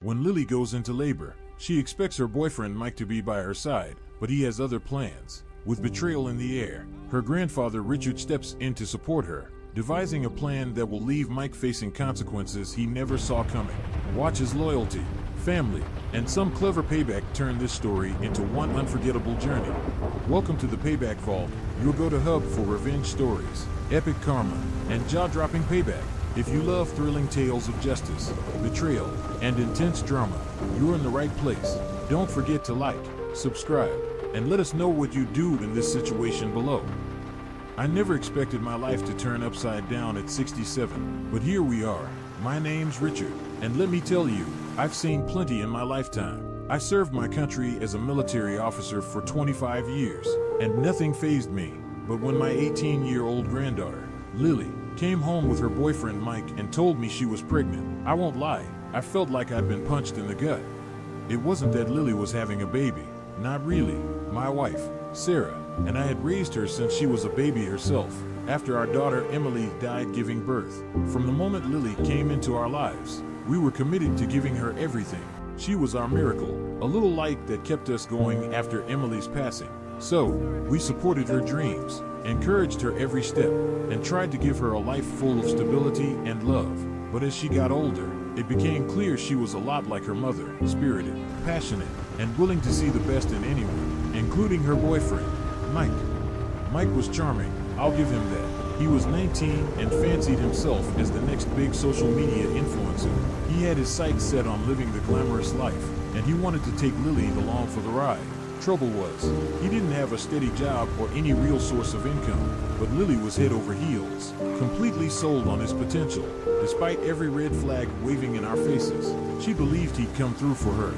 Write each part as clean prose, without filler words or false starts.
When Lily goes into labor, she expects her boyfriend Mike to be by her side, but he has other plans. With betrayal in the air, her grandfather Richard steps in to support her, devising a plan that will leave Mike facing consequences he never saw coming. Watch as loyalty, family, and some clever payback turn this story into one unforgettable journey. Welcome to the Payback Vault, your go-to hub for revenge stories, epic karma, and jaw-dropping payback. If you love thrilling tales of justice, betrayal, and intense drama, you're in the right place. Don't forget to like, subscribe, and let us know what you do in this situation below. I never expected my life to turn upside down at 67, but here we are. My name's Richard, and let me tell you, I've seen plenty in my lifetime. I served my country as a military officer for 25 years, and nothing fazed me. But when my 18-year-old granddaughter, Lily, came home with her boyfriend Mike and told me she was pregnant, I won't lie, I felt like I'd been punched in the gut. It wasn't that Lily was having a baby, not really. My wife, Sarah, and I had raised her since she was a baby herself, after our daughter Emily died giving birth. From the moment Lily came into our lives, we were committed to giving her everything. She was our miracle, a little light that kept us going after Emily's passing. So, we supported her dreams, encouraged her every step, and tried to give her a life full of stability and love. But as she got older, it became clear she was a lot like her mother, spirited, passionate, and willing to see the best in anyone, including her boyfriend, Mike. Mike was charming, I'll give him that. He was 19 and fancied himself as the next big social media influencer. He had his sights set on living the glamorous life, and he wanted to take Lily along for the ride. Trouble was, he didn't have a steady job or any real source of income, but Lily was head over heels, completely sold on his potential. Despite every red flag waving in our faces, she believed he'd come through for her.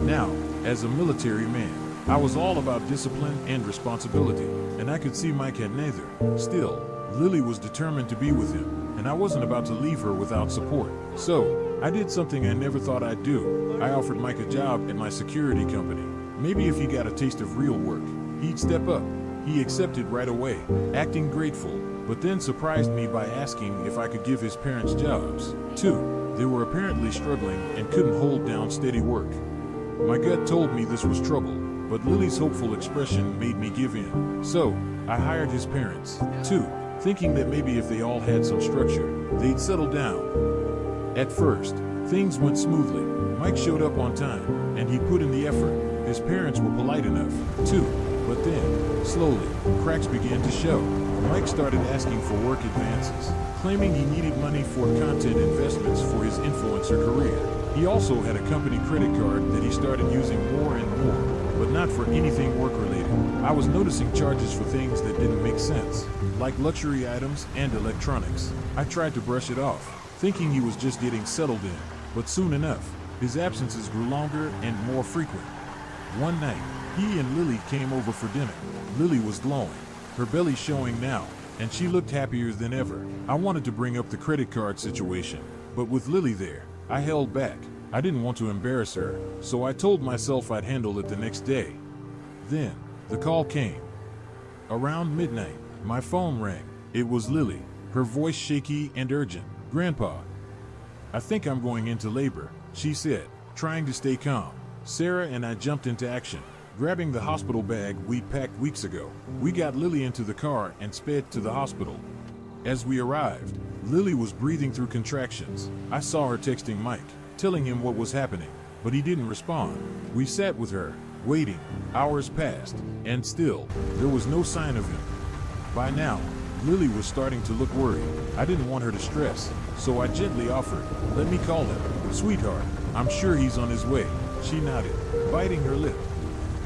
Now, as a military man, I was all about discipline and responsibility, and I could see Mike had neither. Still, Lily was determined to be with him, and I wasn't about to leave her without support. So, I did something I never thought I'd do. I offered Mike a job at my security company. Maybe if he got a taste of real work, he'd step up. He accepted right away, acting grateful, but then surprised me by asking if I could give his parents jobs, too. They were apparently struggling and couldn't hold down steady work. My gut told me this was trouble, but Lily's hopeful expression made me give in. So, I hired his parents, too, thinking that maybe if they all had some structure, they'd settle down. At first, things went smoothly. Mike showed up on time, and he put in the effort. His parents were polite enough, too. But then, slowly, cracks began to show. Mike started asking for work advances, claiming he needed money for content investments for his influencer career. He also had a company credit card that he started using more and more, but not for anything work-related. I was noticing charges for things that didn't make sense, like luxury items and electronics. I tried to brush it off, thinking he was just getting settled in, but soon enough, his absences grew longer and more frequent. One night, he and Lily came over for dinner. Lily was glowing, her belly showing now, and she looked happier than ever. I wanted to bring up the credit card situation, but with Lily there, I held back. I didn't want to embarrass her, so I told myself I'd handle it the next day. Then, the call came. Around midnight, my phone rang. It was Lily, her voice shaky and urgent. "Grandpa, I think I'm going into labor," she said, trying to stay calm. Sarah and I jumped into action, grabbing the hospital bag we'd packed weeks ago. We got Lily into the car and sped to the hospital. As we arrived, Lily was breathing through contractions. I saw her texting Mike, telling him what was happening, but he didn't respond. We sat with her, waiting. Hours passed, and still, there was no sign of him. By now, Lily was starting to look worried. I didn't want her to stress, so I gently offered, "Let me call him. Sweetheart, I'm sure he's on his way." She nodded, biting her lip.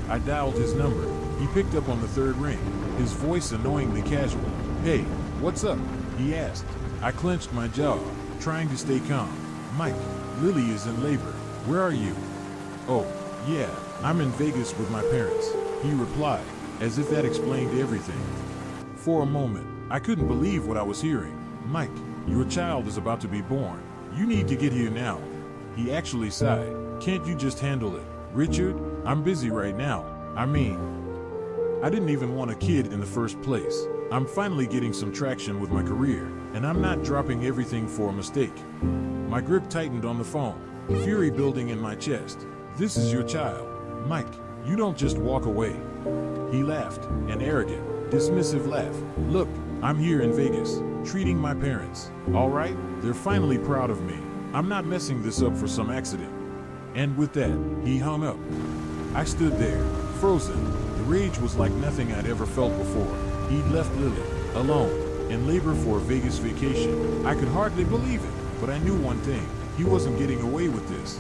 I dialed his number. He picked up on the third ring, his voice annoyingly casual. "Hey, what's up?" he asked. I clenched my jaw, trying to stay calm. "Mike, Lily is in labor. Where are you?" "Oh, yeah, I'm in Vegas with my parents," he replied, as if that explained everything. For a moment, I couldn't believe what I was hearing. "Mike, your child is about to be born. You need to get here now." He actually sighed. "Can't you just handle it, Richard? I'm busy right now. I didn't even want a kid in the first place. I'm finally getting some traction with my career, and I'm not dropping everything for a mistake." My grip tightened on the phone. fury building in my chest. This is your child, Mike. You don't just walk away. He laughed, an arrogant, dismissive laugh. Look, I'm here in Vegas, treating my parents. All right? They're finally proud of me. I'm not messing this up for some accident. And with that, he hung up. I stood there, frozen. The rage was like nothing I'd ever felt before. He'd left Lily, alone, in labor for a Vegas vacation. I could hardly believe it, but I knew one thing. He wasn't getting away with this.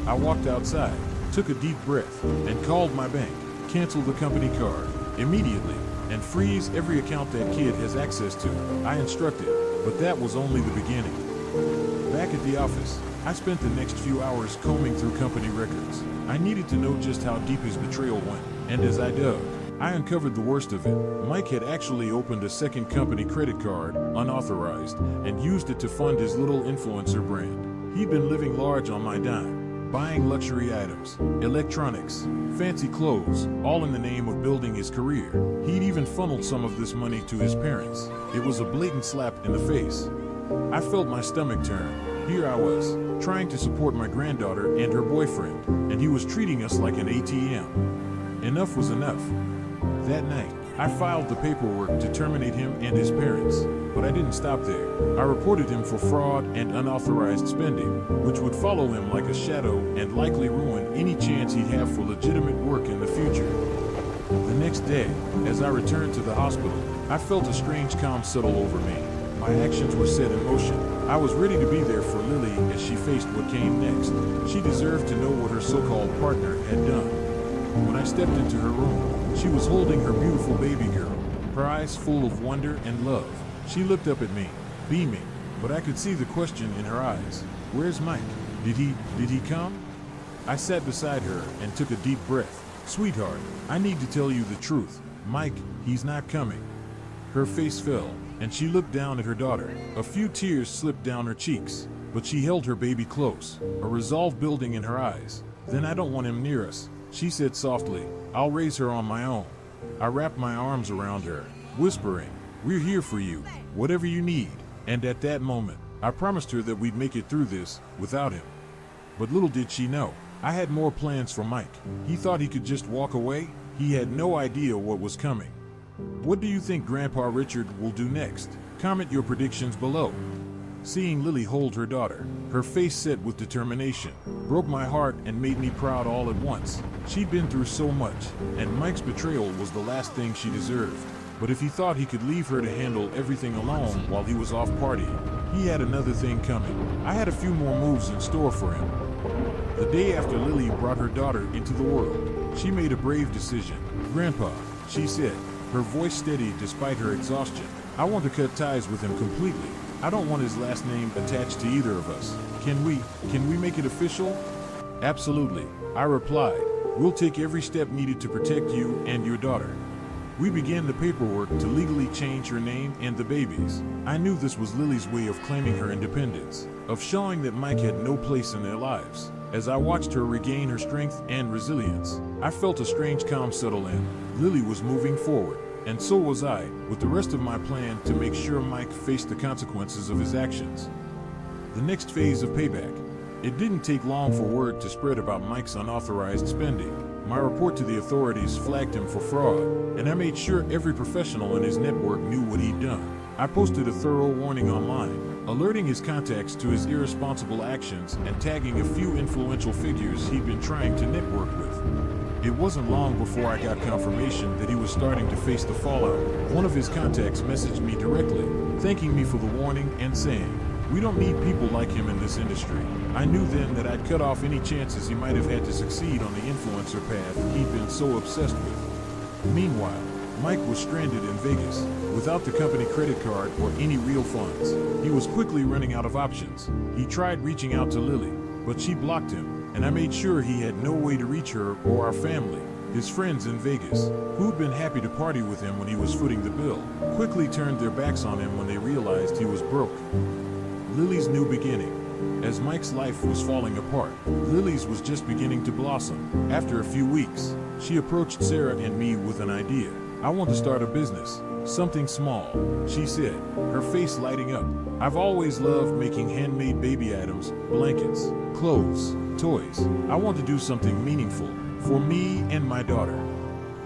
I walked outside, took a deep breath, and called my bank. Cancel the company card, immediately, and freeze every account that kid has access to. I instructed, but that was only the beginning. Back at the office, I spent the next few hours combing through company records. I needed to know just how deep his betrayal went, and as I dug, I uncovered the worst of it. Mike had actually opened a second company credit card, unauthorized, and used it to fund his little influencer brand. He'd been living large on my dime, buying luxury items, electronics, fancy clothes, all in the name of building his career. He'd even funneled some of this money to his parents. It was a blatant slap in the face. I felt my stomach turn. Here I was, trying to support my granddaughter and her boyfriend, and he was treating us like an ATM. Enough was enough. That night, I filed the paperwork to terminate him and his parents, but I didn't stop there. I reported him for fraud and unauthorized spending, which would follow him like a shadow and likely ruin any chance he'd have for legitimate work in the future. The next day, as I returned to the hospital, I felt a strange calm settle over me. My actions were set in motion. I was ready to be there for Lily as she faced what came next. She deserved to know what her so-called partner had done. When I stepped into her room, she was holding her beautiful baby girl, her eyes full of wonder and love. She looked up at me, beaming, but I could see the question in her eyes. Where's Mike? Did he come? I sat beside her and took a deep breath. Sweetheart, I need to tell you the truth. Mike, he's not coming. Her face fell, and she looked down at her daughter. A few tears slipped down her cheeks, but she held her baby close, a resolve building in her eyes. Then I don't want him near us, she said softly. I'll raise her on my own. I wrapped my arms around her, whispering, we're here for you, whatever you need. And at that moment, I promised her that we'd make it through this without him. But little did she know, I had more plans for Mike. He thought he could just walk away. He had no idea what was coming. What do you think Grandpa Richard will do next? Comment your predictions below. Seeing Lily hold her daughter, her face set with determination, broke my heart and made me proud all at once. She'd been through so much, and Mike's betrayal was the last thing she deserved. But if he thought he could leave her to handle everything alone while he was off partying, he had another thing coming. I had a few more moves in store for him. The day after Lily brought her daughter into the world, she made a brave decision. Grandpa, she said, her voice steady despite her exhaustion, I want to cut ties with him completely. I don't want his last name attached to either of us. Can we make it official? Absolutely, I replied. We'll take every step needed to protect you and your daughter. We began the paperwork to legally change her name and the baby's. I knew this was Lily's way of claiming her independence, of showing that Mike had no place in their lives. As I watched her regain her strength and resilience, I felt a strange calm settle in. Lily was moving forward, and so was I, with the rest of my plan to make sure Mike faced the consequences of his actions. The next phase of payback. It didn't take long for word to spread about Mike's unauthorized spending. My report to the authorities flagged him for fraud, and I made sure every professional in his network knew what he'd done. I posted a thorough warning online, alerting his contacts to his irresponsible actions and tagging a few influential figures he'd been trying to network with. It wasn't long before I got confirmation that he was starting to face the fallout. One of his contacts messaged me directly, thanking me for the warning and saying, "We don't need people like him in this industry." I knew then that I'd cut off any chances he might have had to succeed on the influencer path he'd been so obsessed with. Meanwhile, Mike was stranded in Vegas, without the company credit card or any real funds. He was quickly running out of options. He tried reaching out to Lily, but she blocked him, and I made sure he had no way to reach her or our family. His friends in Vegas, who'd been happy to party with him when he was footing the bill, quickly turned their backs on him when they realized he was broke. Lily's new beginning. As Mike's life was falling apart, Lily's was just beginning to blossom. After a few weeks, she approached Sarah and me with an idea. I want to start a business, something small, she said, her face lighting up. I've always loved making handmade baby items, blankets, clothes, toys. I want to do something meaningful for me and my daughter.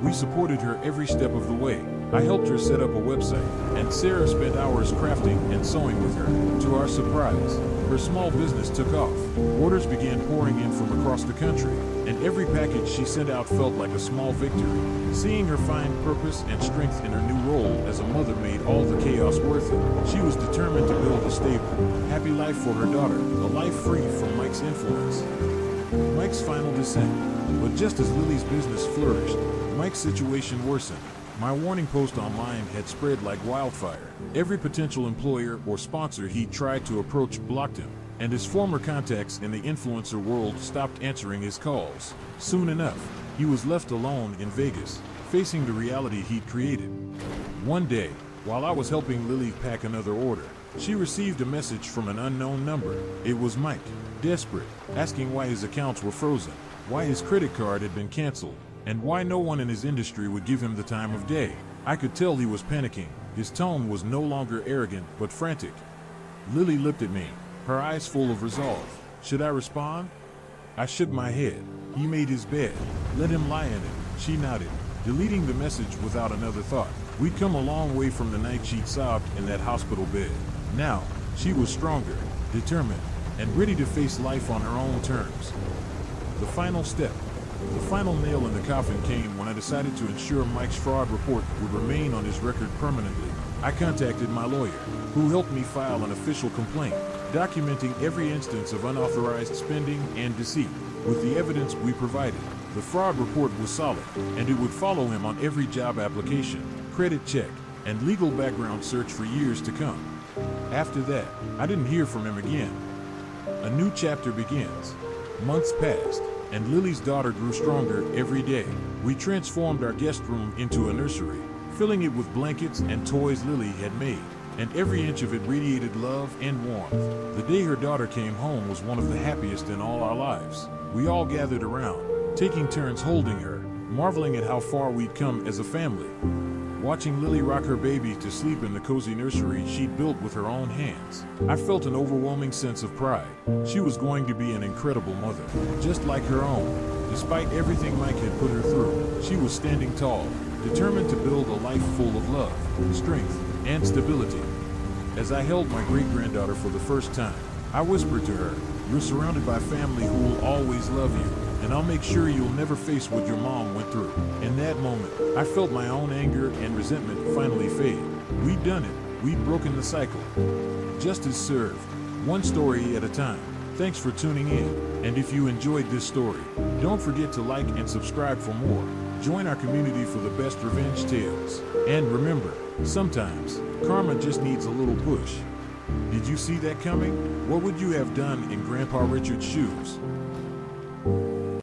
We supported her every step of the way. I helped her set up a website, and Sarah spent hours crafting and sewing with her. To our surprise, her small business took off. Orders began pouring in from across the country, and every package she sent out felt like a small victory. Seeing her find purpose and strength in her new role as a mother made all the chaos worth it. She was determined to build a stable, happy life for her daughter, a life free from Mike's influence. Mike's final descent. But just as Lily's business flourished, Mike's situation worsened. My warning post online had spread like wildfire. Every potential employer or sponsor he tried to approach blocked him, and his former contacts in the influencer world stopped answering his calls. Soon enough, he was left alone in Vegas, facing the reality he'd created. One day, while I was helping Lily pack another order, she received a message from an unknown number. It was Mike, desperate, asking why his accounts were frozen, why his credit card had been canceled, and why no one in his industry would give him the time of day. I could tell he was panicking. His tone was no longer arrogant, but frantic. Lily looked at me, her eyes full of resolve. Should I respond? I shook my head. He made his bed. Let him lie in it. She nodded, deleting the message without another thought. We'd come a long way from the night she'd sobbed in that hospital bed. Now, she was stronger, determined, and ready to face life on her own terms. The final step. The final nail in the coffin came when I decided to ensure Mike's fraud report would remain on his record permanently. I contacted my lawyer, who helped me file an official complaint, documenting every instance of unauthorized spending and deceit. With the evidence we provided, the fraud report was solid, and it would follow him on every job application, credit check, and legal background search for years to come. After that, I didn't hear from him again. A new chapter begins. Months passed, and Lily's daughter grew stronger every day. We transformed our guest room into a nursery, filling it with blankets and toys Lily had made, and every inch of it radiated love and warmth. The day her daughter came home was one of the happiest in all our lives. We all gathered around, taking turns holding her, marveling at how far we'd come as a family. Watching Lily rock her baby to sleep in the cozy nursery she'd built with her own hands, I felt an overwhelming sense of pride. She was going to be an incredible mother, just like her own. Despite everything Mike had put her through, she was standing tall, determined to build a life full of love, strength, and stability. As I held my great-granddaughter for the first time, I whispered to her, "You're surrounded by family who will always love you, and I'll make sure you'll never face what your mom went through." In that moment, I felt my own anger and resentment finally fade. We'd done it. We'd broken the cycle. Justice served, one story at a time. Thanks for tuning in, and if you enjoyed this story, don't forget to like and subscribe for more. Join our community for the best revenge tales. And remember, sometimes, karma just needs a little push. Did you see that coming? What would you have done in Grandpa Richard's shoes?